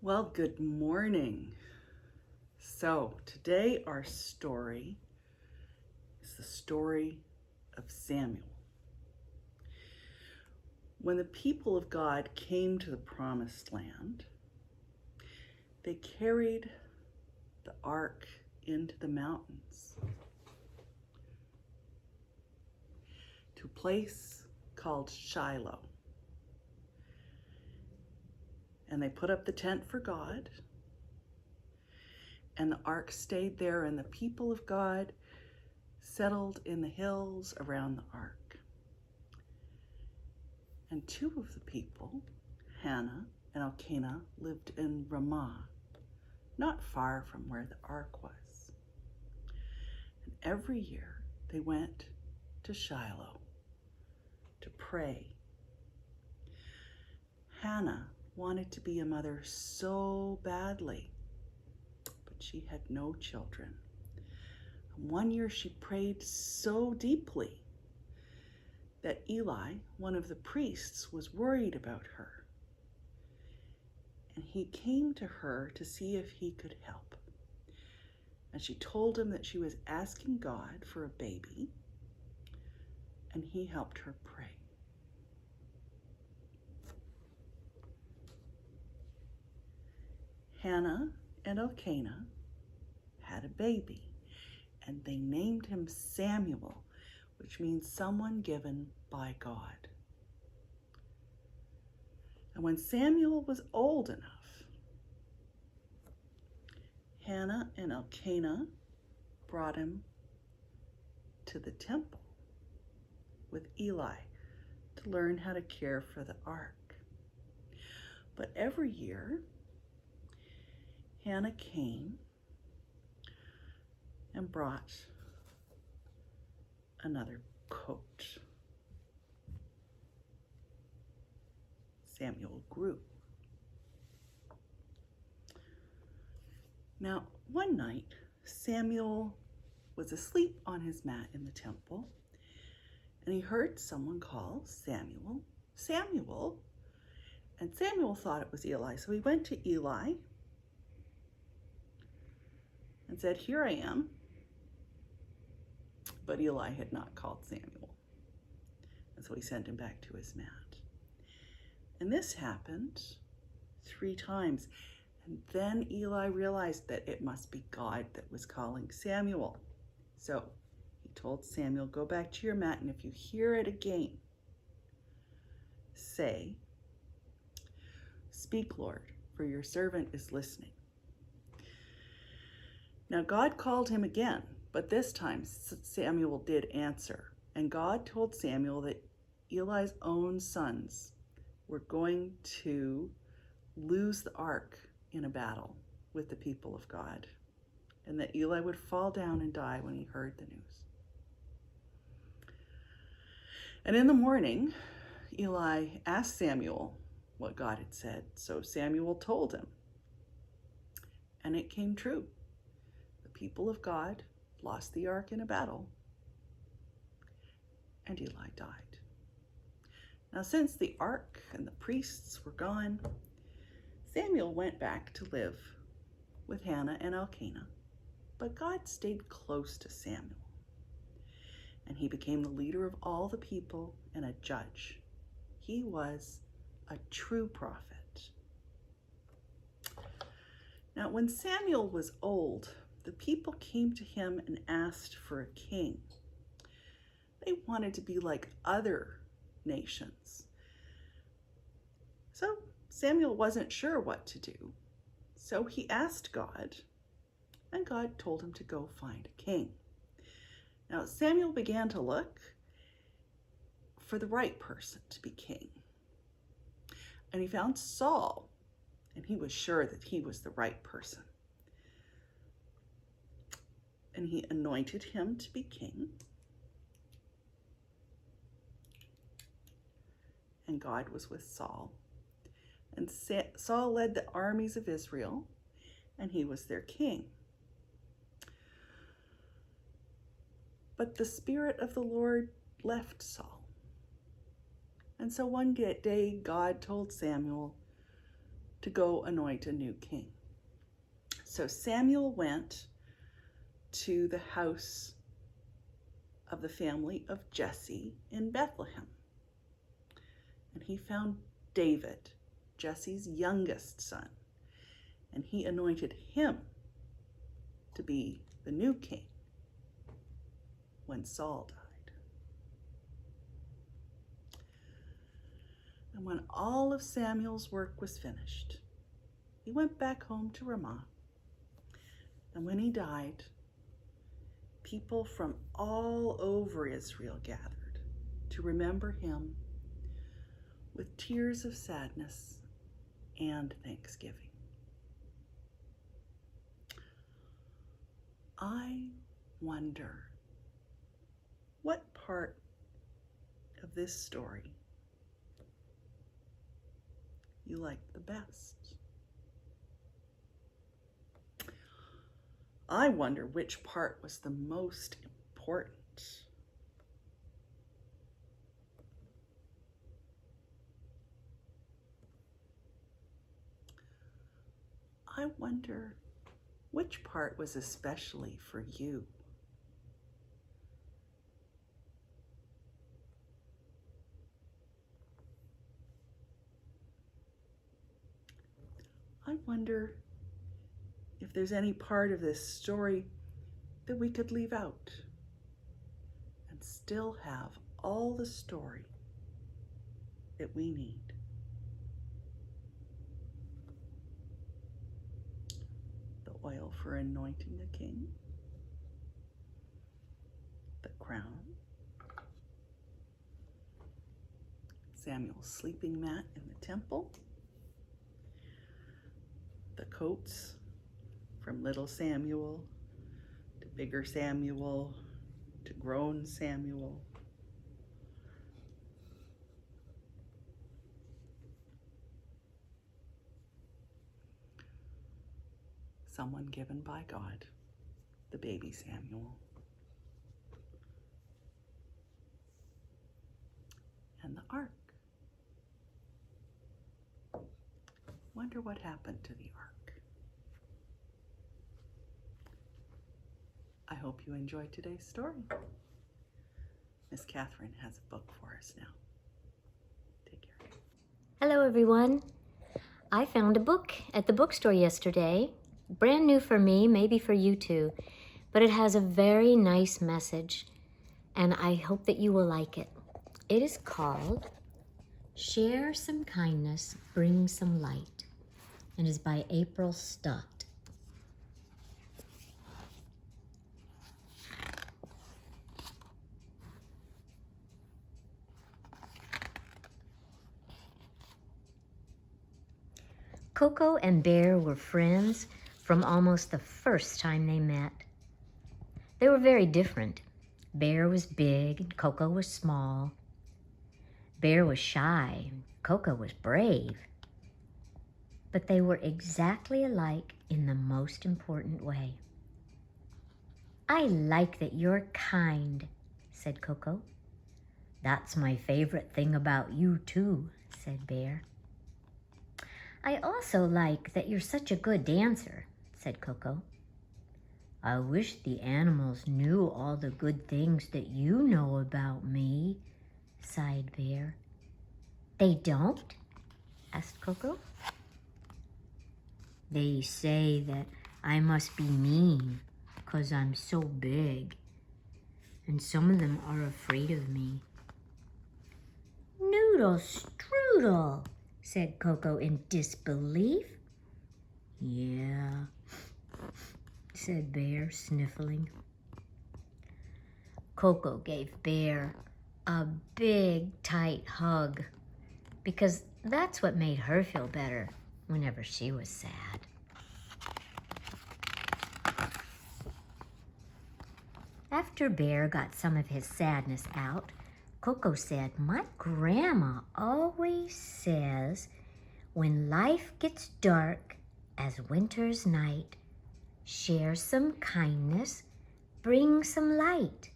Well, good morning. So, today our story is the story of Samuel. When the people of God came to the promised land, they carried the ark into the mountains to a place called Shiloh. And they put up the tent for God, and the ark stayed there, and the people of God settled in the hills around the ark. And two of the people, Hannah and Elkanah, lived in Ramah, not far from where the ark was. And every year they went to Shiloh to pray. Hannah wanted to be a mother so badly, but she had no children. And one year she prayed so deeply that Eli, one of the priests, was worried about her. And he came to her to see if he could help. And she told him that she was asking God for a baby, and he helped her pray. Hannah and Elkanah had a baby, and they named him Samuel, which means someone given by God. And when Samuel was old enough, Hannah and Elkanah brought him to the temple with Eli to learn how to care for the ark. But every year, Hannah came and brought another coat. Samuel grew. Now, one night, Samuel was asleep on his mat in the temple, and he heard someone call, "Samuel, Samuel." And Samuel thought it was Eli, so he went to Eli and said, "Here I am." But Eli had not called Samuel, and so he sent him back to his mat. And this happened 3 times. And then Eli realized that it must be God that was calling Samuel. So he told Samuel, "Go back to your mat, and if you hear it again, say, 'Speak, Lord, for your servant is listening.'" Now God called him again, but this time Samuel did answer. And God told Samuel that Eli's own sons were going to lose the ark in a battle with the people of God, and that Eli would fall down and die when he heard the news. And in the morning, Eli asked Samuel what God had said, so Samuel told him. And it came true. The people of God lost the ark in a battle, and Eli died. Now, since the ark and the priests were gone, Samuel went back to live with Hannah and Elkanah, but God stayed close to Samuel, and he became the leader of all the people and a judge. He was a true prophet. Now, when Samuel was old, the people came to him and asked for a king. They wanted to be like other nations. So Samuel wasn't sure what to do. So he asked God, and God told him to go find a king. Now Samuel began to look for the right person to be king. And he found Saul, and he was sure that he was the right person. And he anointed him to be king. And God was with Saul. And Saul led the armies of Israel, and he was their king. But the Spirit of the Lord left Saul. And so one day God told Samuel to go anoint a new king. So Samuel went to the house of the family of Jesse in Bethlehem. And he found David, Jesse's youngest son, and he anointed him to be the new king when Saul died. And when all of Samuel's work was finished, he went back home to Ramah. And when he died, people from all over Israel gathered to remember him with tears of sadness and thanksgiving. I wonder what part of this story you like the best. I wonder which part was the most important. I wonder which part was especially for you. I wonder if there's any part of this story that we could leave out and still have all the story that we need. The oil for anointing a king, the crown, Samuel's sleeping mat in the temple, the coats from little Samuel to bigger Samuel to grown Samuel. Someone given by God, the baby Samuel. And the ark. Wonder what happened to the ark. I hope you enjoyed today's story. Miss Catherine has a book for us now. Take care. Hello everyone. I found a book at the bookstore yesterday. Brand new for me, maybe for you too. But it has a very nice message and I hope that you will like it. It is called Share Some Kindness, Bring Some Light, and is by April Stott. Coco and Bear were friends from almost the first time they met. They were very different. Bear was big and Coco was small. Bear was shy and Coco was brave. But they were exactly alike in the most important way. I like that you're kind, said Coco. That's my favorite thing about you too, said Bear. I also like that you're such a good dancer, said Coco. I wish the animals knew all the good things that you know about me, sighed Bear. They don't? Asked Coco. They say that I must be mean because I'm so big, and some of them are afraid of me. Noodle strudel, said Coco in disbelief. Yeah, said Bear, sniffling. Coco gave Bear a big, tight hug because that's what made her feel better whenever she was sad. After Bear got some of his sadness out, Coco said, my grandma always says, when life gets dark as winter's night, share some kindness, bring some light.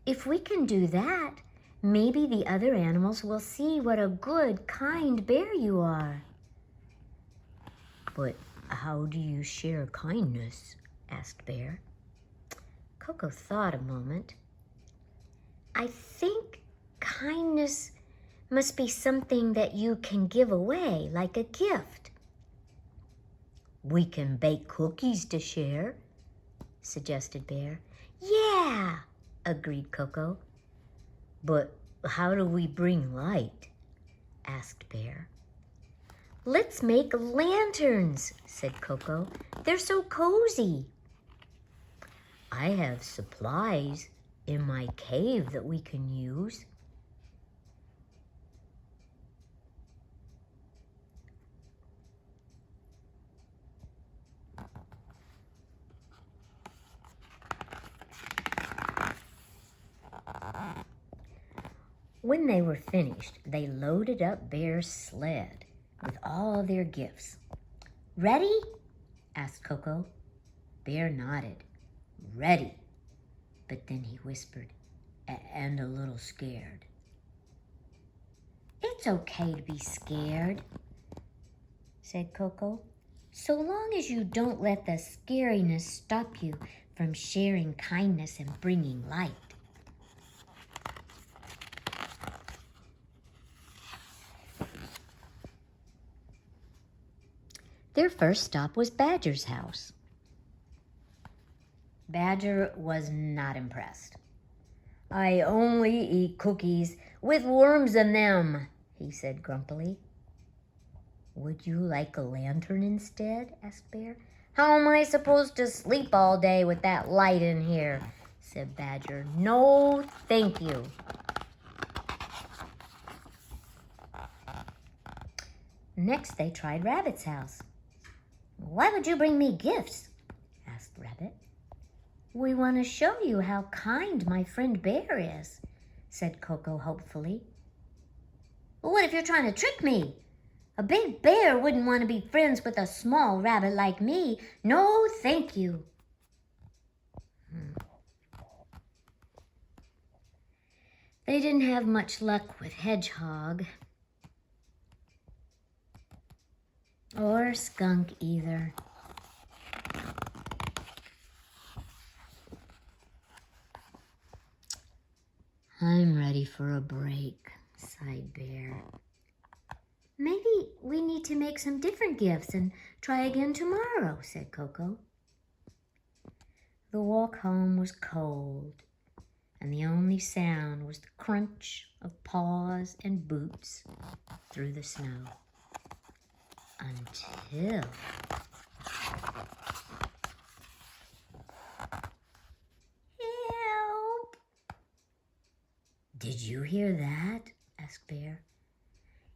If we can do that, maybe the other animals will see what a good, kind bear you are. But how do you share kindness? Asked Bear. Coco thought a moment. I think kindness must be something that you can give away, like a gift. We can bake cookies to share, suggested Bear. Yeah, agreed Coco. But how do we bring light? Asked Bear. Let's make lanterns, said Coco. They're so cozy. I have supplies in my cave that we can use. When they were finished, they loaded up Bear's sled with all their gifts. Ready? Asked Coco. Bear nodded. Ready. But then he whispered, and a little scared. It's okay to be scared, said Coco, so long as you don't let the scariness stop you from sharing kindness and bringing light. Their first stop was Badger's house. Badger was not impressed. I only eat cookies with worms in them, he said grumpily. Would you like a lantern instead? Asked Bear. How am I supposed to sleep all day with that light in here? Said Badger. No, thank you. Next, they tried Rabbit's house. Why would you bring me gifts? Asked Rabbit. We want to show you how kind my friend Bear is, said Coco hopefully. Well, what if you're trying to trick me? A big bear wouldn't want to be friends with a small rabbit like me. No, thank you. They didn't have much luck with Hedgehog. Or Skunk either. I'm ready for a break, sighed Bear. Maybe we need to make some different gifts and try again tomorrow, said Coco. The walk home was cold, and the only sound was the crunch of paws and boots through the snow. Until... Help! Did you hear that? Asked Bear.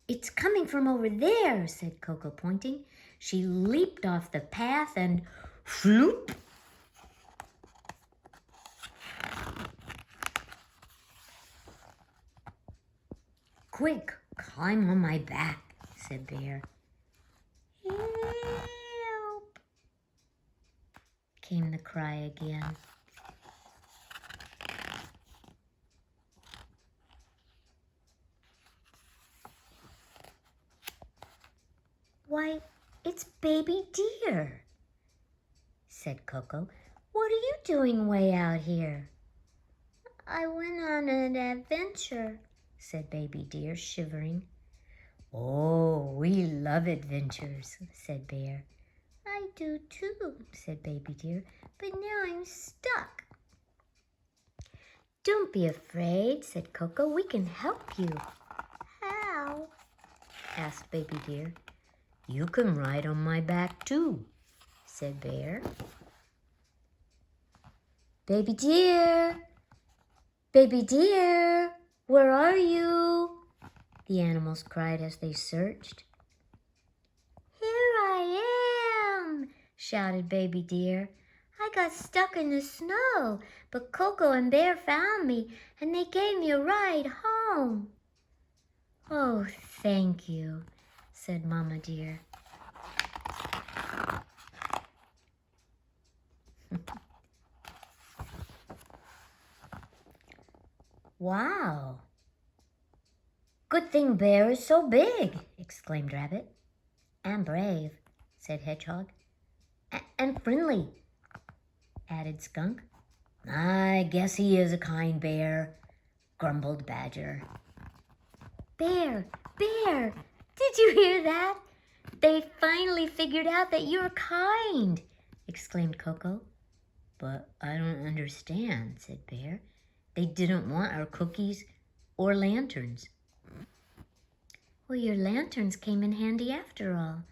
It's coming from over there, said Coco, pointing. She leaped off the path and floop! Quick, climb on my back, said Bear. Help! Came the cry again. Why, it's Baby Deer, said Coco. What are you doing way out here? I went on an adventure, said Baby Deer, shivering. Oh, we love adventures, said Bear. I do too, said Baby Deer, but now I'm stuck. Don't be afraid, said Coco. We can help you. How? Asked Baby Deer. You can ride on my back too, said Bear. Baby Deer! Baby Deer! Where are you? The animals cried as they searched. Here I am, shouted Baby Deer. I got stuck in the snow, but Coco and Bear found me, and they gave me a ride home. Oh, thank you, said Mama Deer. Wow. Good thing Bear is so big, exclaimed Rabbit. And brave, said Hedgehog. And friendly, added Skunk. I guess he is a kind bear, grumbled Badger. Bear, Bear, did you hear that? They finally figured out that you're kind, exclaimed Coco. But I don't understand, said Bear. They didn't want our cookies or lanterns. Well, your lanterns came in handy after all.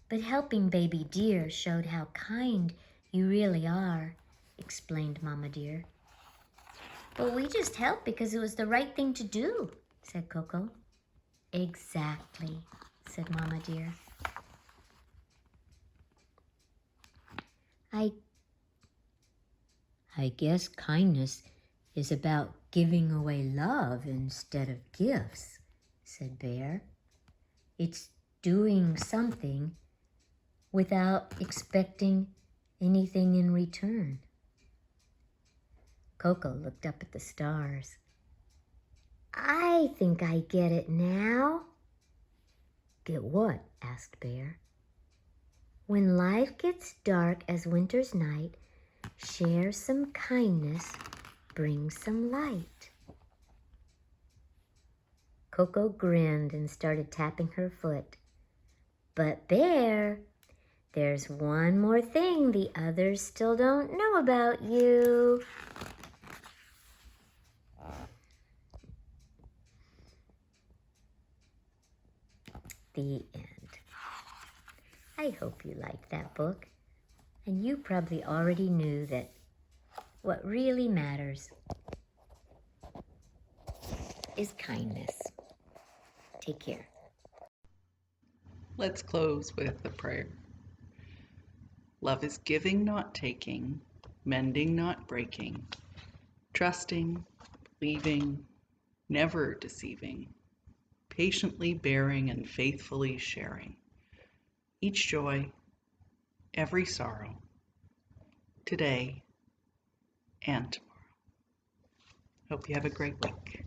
But helping baby deer showed how kind you really are, explained Mama Deer. But we just helped because it was the right thing to do, said Coco. Exactly, said Mama Deer. I guess kindness is about giving away love instead of gifts, said Bear. It's doing something without expecting anything in return. Coco looked up at the stars. I think I get it now. Get what? Asked Bear. When life gets dark as winter's night, share some kindness, bring some light. Coco grinned and started tapping her foot. But Bear, there's one more thing the others still don't know about you. The end. I hope you liked that book. And you probably already knew that what really matters is kindness. Take care. Let's close with a prayer. Love is giving, not taking, mending, not breaking, trusting, believing, never deceiving, patiently bearing and faithfully sharing. Each joy, every sorrow, today and tomorrow. Hope you have a great week.